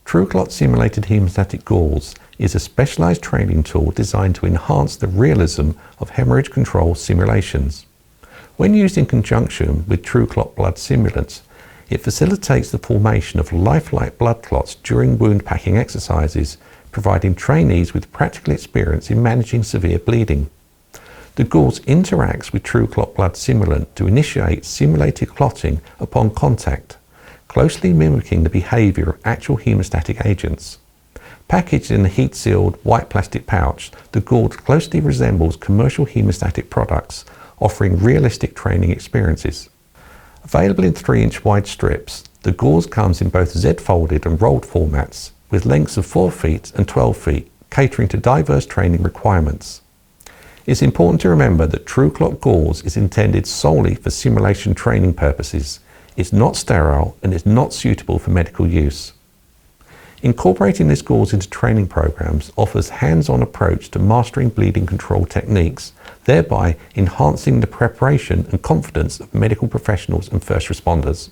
TrueClot Simulated Haemostatic Gauze is a specialized training tool designed to enhance the realism of hemorrhage control simulations. When used in conjunction with TrueClot Blood Simulant, it facilitates the formation of lifelike blood clots during wound packing exercises, providing trainees with practical experience in managing severe bleeding. The gauze interacts with TrueClot Blood Simulant to initiate simulated clotting upon contact, closely mimicking the behavior of actual hemostatic agents. Packaged in a heat-sealed white plastic pouch, the gauze closely resembles commercial hemostatic products, offering realistic training experiences. Available in 3-inch wide strips, the gauze comes in both Z-folded and rolled formats, with lengths of 4 feet and 12 feet, catering to diverse training requirements. It's important to remember that TrueClot gauze is intended solely for simulation training purposes. It's not sterile and is not suitable for medical use. Incorporating this gauze into training programs offers hands-on approach to mastering bleeding control techniques, thereby enhancing the preparation and confidence of medical professionals and first responders.